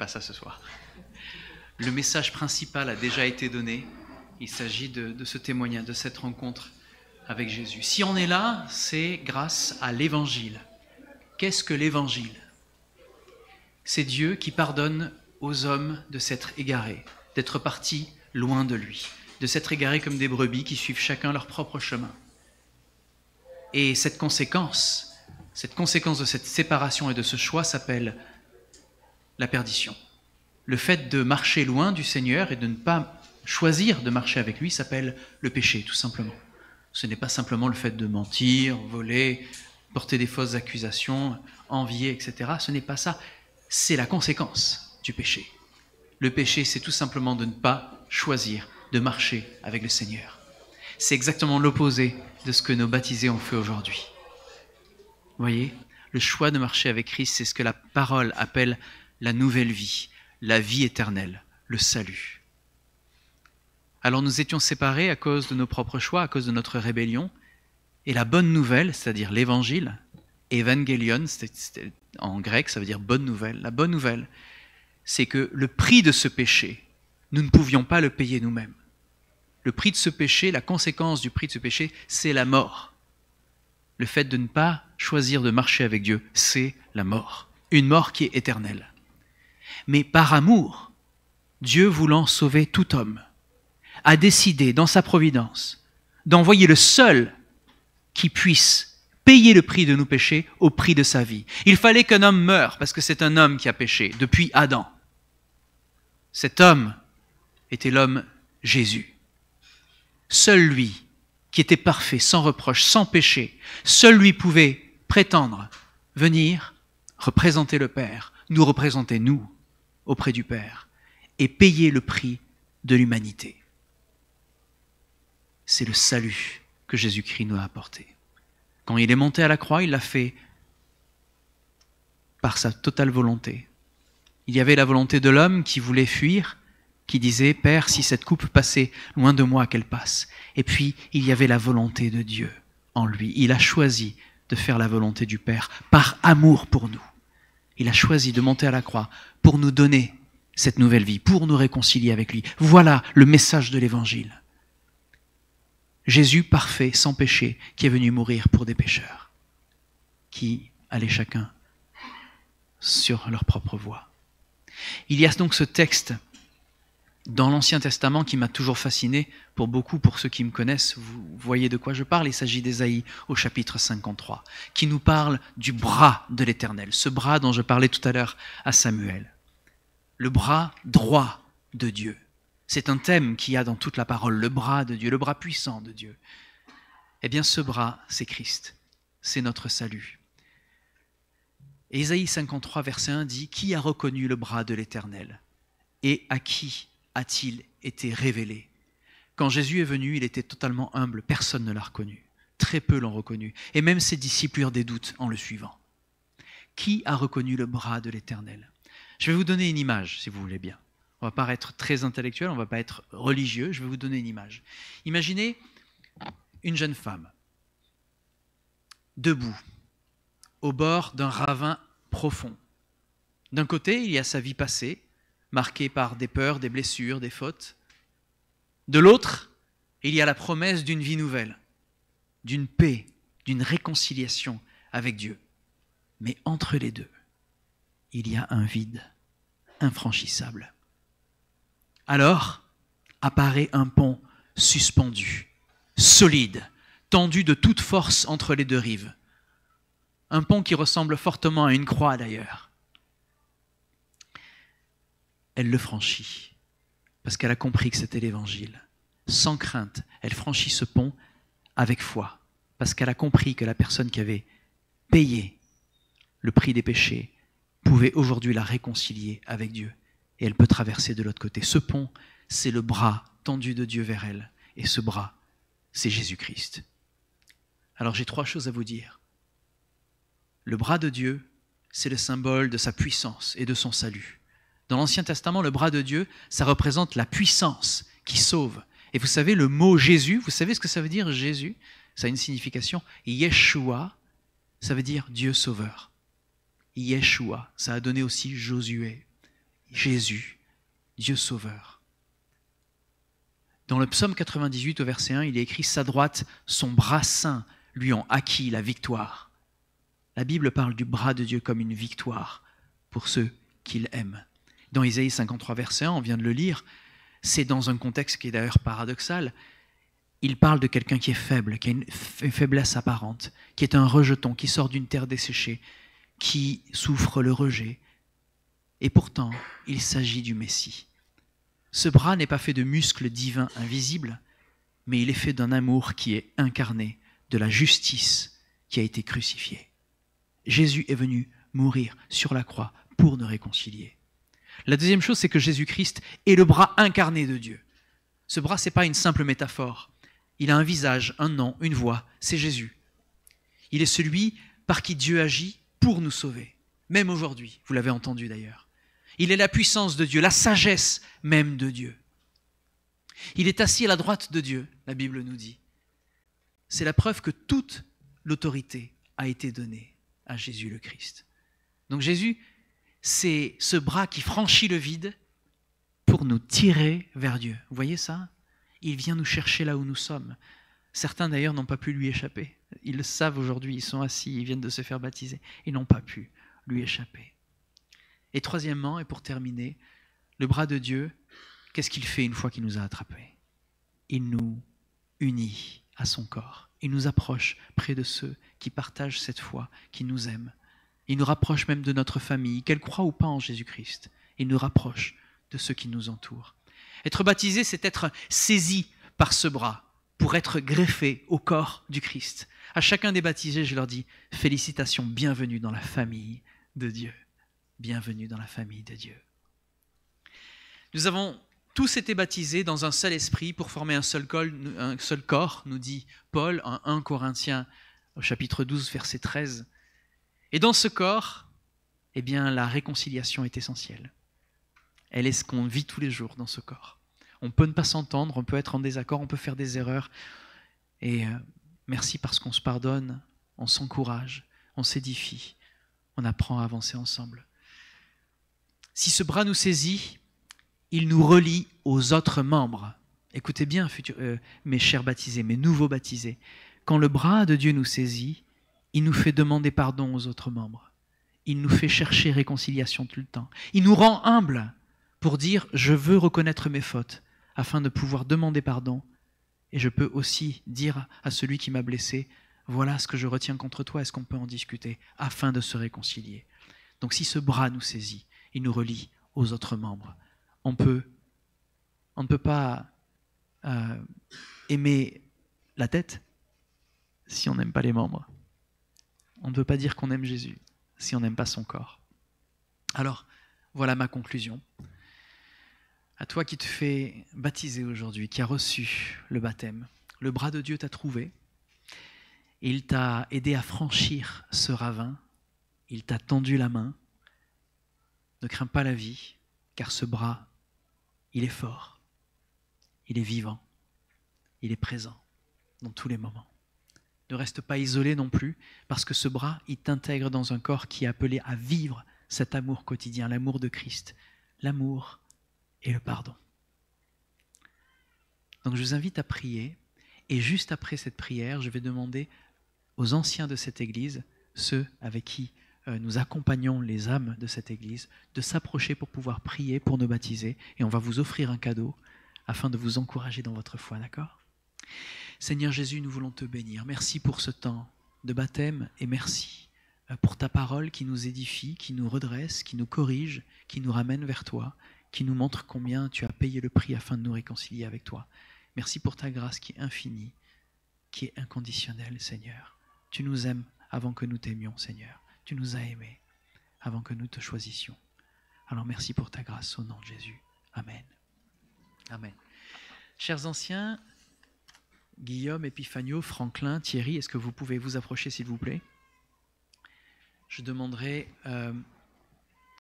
pas ça ce soir. Le message principal a déjà été donné. Il s'agit de ce témoignage, de cette rencontre avec Jésus. Si on est là, c'est grâce à l'Évangile. Qu'est-ce que l'Évangile ? C'est Dieu qui pardonne aux hommes de s'être égarés, d'être partis loin de lui, de s'être égarés comme des brebis qui suivent chacun leur propre chemin. Et cette conséquence de cette séparation et de ce choix s'appelle la perdition. Le fait de marcher loin du Seigneur et de ne pas choisir de marcher avec lui s'appelle le péché, tout simplement. Ce n'est pas simplement le fait de mentir, voler, porter des fausses accusations, envier, etc. Ce n'est pas ça. C'est la conséquence du péché. Le péché, c'est tout simplement de ne pas choisir de marcher avec le Seigneur. C'est exactement l'opposé de ce que nos baptisés ont fait aujourd'hui. Vous voyez, le choix de marcher avec Christ, c'est ce que la parole appelle la nouvelle vie, la vie éternelle, le salut. Alors nous étions séparés à cause de nos propres choix, à cause de notre rébellion. Et la bonne nouvelle, c'est-à-dire l'évangile, évangélion, en grec, ça veut dire bonne nouvelle. La bonne nouvelle, c'est que le prix de ce péché, nous ne pouvions pas le payer nous-mêmes. Le prix de ce péché, la conséquence du prix de ce péché, c'est la mort. Le fait de ne pas choisir de marcher avec Dieu, c'est la mort. Une mort qui est éternelle. Mais par amour, Dieu voulant sauver tout homme, a décidé dans sa providence d'envoyer le seul qui puisse payer le prix de nos péchés au prix de sa vie. Il fallait qu'un homme meure parce que c'est un homme qui a péché depuis Adam. Cet homme était l'homme Jésus. Seul lui, qui était parfait, sans reproche, sans péché, seul lui pouvait prétendre venir représenter le Père, nous représenter nous auprès du Père et payer le prix de l'humanité. C'est le salut que Jésus-Christ nous a apporté. Quand il est monté à la croix, il l'a fait par sa totale volonté. Il y avait la volonté de l'homme qui voulait fuir, qui disait « Père, si cette coupe passait loin de moi, qu'elle passe. » Et puis, il y avait la volonté de Dieu en lui. Il a choisi de faire la volonté du Père par amour pour nous. Il a choisi de monter à la croix pour nous donner cette nouvelle vie, pour nous réconcilier avec lui. Voilà le message de l'Évangile. Jésus parfait, sans péché, qui est venu mourir pour des pécheurs, qui allaient chacun sur leur propre voie. Il y a donc ce texte dans l'Ancien Testament qui m'a toujours fasciné, pour ceux qui me connaissent, vous voyez de quoi je parle, il s'agit d'Ésaïe au chapitre 53, qui nous parle du bras de l'Éternel, ce bras dont je parlais tout à l'heure à Samuel. Le bras droit de Dieu. C'est un thème qu'il y a dans toute la parole, le bras de Dieu, le bras puissant de Dieu. Eh bien, ce bras, c'est Christ, c'est notre salut. Et Ésaïe 53, verset 1 dit « Qui a reconnu le bras de l'Éternel et à qui a-t-il été révélé ?» Quand Jésus est venu, il était totalement humble, personne ne l'a reconnu. Très peu l'ont reconnu. Et même ses disciples eurent des doutes en le suivant. Qui a reconnu le bras de l'Éternel ? Je vais vous donner une image, si vous voulez bien. On ne va pas être très intellectuel, on ne va pas être religieux, je vais vous donner une image. Imaginez une jeune femme, debout, au bord d'un ravin profond. D'un côté, il y a sa vie passée, marquée par des peurs, des blessures, des fautes. De l'autre, il y a la promesse d'une vie nouvelle, d'une paix, d'une réconciliation avec Dieu. Mais entre les deux, il y a un vide infranchissable. Alors apparaît un pont suspendu, solide, tendu de toute force entre les deux rives. Un pont qui ressemble fortement à une croix d'ailleurs. Elle le franchit, parce qu'elle a compris que c'était l'Évangile. Sans crainte, elle franchit ce pont avec foi, parce qu'elle a compris que la personne qui avait payé le prix des péchés pouvait aujourd'hui la réconcilier avec Dieu. Et elle peut traverser de l'autre côté. Ce pont, c'est le bras tendu de Dieu vers elle. Et ce bras, c'est Jésus-Christ. Alors j'ai 3 choses à vous dire. Le bras de Dieu, c'est le symbole de sa puissance et de son salut. Dans l'Ancien Testament, le bras de Dieu, ça représente la puissance qui sauve. Et vous savez, le mot Jésus, vous savez ce que ça veut dire Jésus ? Ça a une signification. Yeshua, ça veut dire Dieu sauveur. Yeshua, ça a donné aussi Josué. Jésus, Dieu sauveur. Dans le psaume 98 au verset 1, il est écrit « Sa droite, son bras saint lui ont acquis la victoire ». La Bible parle du bras de Dieu comme une victoire pour ceux qu'il aime. Dans Isaïe 53 verset 1, on vient de le lire, c'est dans un contexte qui est d'ailleurs paradoxal. Il parle de quelqu'un qui est faible, qui a une faiblesse apparente, qui est un rejeton, qui sort d'une terre desséchée, qui souffre le rejet. Et pourtant, il s'agit du Messie. Ce bras n'est pas fait de muscles divins invisibles, mais il est fait d'un amour qui est incarné, de la justice qui a été crucifiée. Jésus est venu mourir sur la croix pour nous réconcilier. La deuxième chose, c'est que Jésus-Christ est le bras incarné de Dieu. Ce bras, ce n'est pas une simple métaphore. Il a un visage, un nom, une voix, c'est Jésus. Il est celui par qui Dieu agit pour nous sauver, même aujourd'hui, vous l'avez entendu d'ailleurs. Il est la puissance de Dieu, la sagesse même de Dieu. Il est assis à la droite de Dieu, la Bible nous dit. C'est la preuve que toute l'autorité a été donnée à Jésus le Christ. Donc Jésus, c'est ce bras qui franchit le vide pour nous tirer vers Dieu. Vous voyez ça ? Il vient nous chercher là où nous sommes. Certains d'ailleurs n'ont pas pu lui échapper. Ils le savent aujourd'hui, ils sont assis, ils viennent de se faire baptiser. Ils n'ont pas pu lui échapper. Et troisièmement, et pour terminer, le bras de Dieu, qu'est-ce qu'il fait une fois qu'il nous a attrapés ? Il nous unit à son corps. Il nous approche près de ceux qui partagent cette foi, qui nous aiment. Il nous rapproche même de notre famille, qu'elle croit ou pas en Jésus-Christ. Il nous rapproche de ceux qui nous entourent. Être baptisé, c'est être saisi par ce bras pour être greffé au corps du Christ. À chacun des baptisés, je leur dis « Félicitations, bienvenue dans la famille de Dieu. Bienvenue dans la famille de Dieu. » Nous avons tous été baptisés dans un seul esprit pour former un seul corps, nous dit Paul en 1 Corinthiens au chapitre 12, verset 13. Et dans ce corps, eh bien, la réconciliation est essentielle. Elle est ce qu'on vit tous les jours dans ce corps. On peut ne pas s'entendre, on peut être en désaccord, on peut faire des erreurs. Et merci parce qu'on se pardonne, on s'encourage, on s'édifie, on apprend à avancer ensemble. Si ce bras nous saisit, il nous relie aux autres membres. Écoutez bien, mes chers baptisés, mes nouveaux baptisés. Quand le bras de Dieu nous saisit, il nous fait demander pardon aux autres membres. Il nous fait chercher réconciliation tout le temps. Il nous rend humbles pour dire « je veux reconnaître mes fautes » afin de pouvoir demander pardon. Et je peux aussi dire à celui qui m'a blessé « voilà ce que je retiens contre toi, est-ce qu'on peut en discuter ?» afin de se réconcilier. Donc si ce bras nous saisit, il nous relie aux autres membres. On ne peut pas aimer la tête si on n'aime pas les membres. On ne peut pas dire qu'on aime Jésus si on n'aime pas son corps. Alors, voilà ma conclusion. À toi qui te fais baptiser aujourd'hui, qui a reçu le baptême, le bras de Dieu t'a trouvé, et il t'a aidé à franchir ce ravin, il t'a tendu la main. Ne crains pas la vie, car ce bras, il est fort, il est vivant, il est présent dans tous les moments. Ne reste pas isolé non plus, parce que ce bras, il t'intègre dans un corps qui est appelé à vivre cet amour quotidien, l'amour de Christ, l'amour et le pardon. Donc je vous invite à prier, et juste après cette prière, je vais demander aux anciens de cette Église, ceux avec qui nous accompagnons les âmes de cette Église, de s'approcher pour pouvoir prier pour nous baptiser, et on va vous offrir un cadeau afin de vous encourager dans votre foi, d'accord ? Seigneur Jésus, nous voulons te bénir. Merci pour ce temps de baptême et merci pour ta parole qui nous édifie, qui nous redresse, qui nous corrige, qui nous ramène vers toi, qui nous montre combien tu as payé le prix afin de nous réconcilier avec toi. Merci pour ta grâce qui est infinie, qui est inconditionnelle, Seigneur. Tu nous aimes avant que nous t'aimions, Seigneur. Tu nous as aimés avant que nous te choisissions. Alors merci pour ta grâce au nom de Jésus. Amen. Amen. Chers anciens, Guillaume, Epiphanio, Franklin, Thierry, est-ce que vous pouvez vous approcher s'il vous plaît ? Je demanderai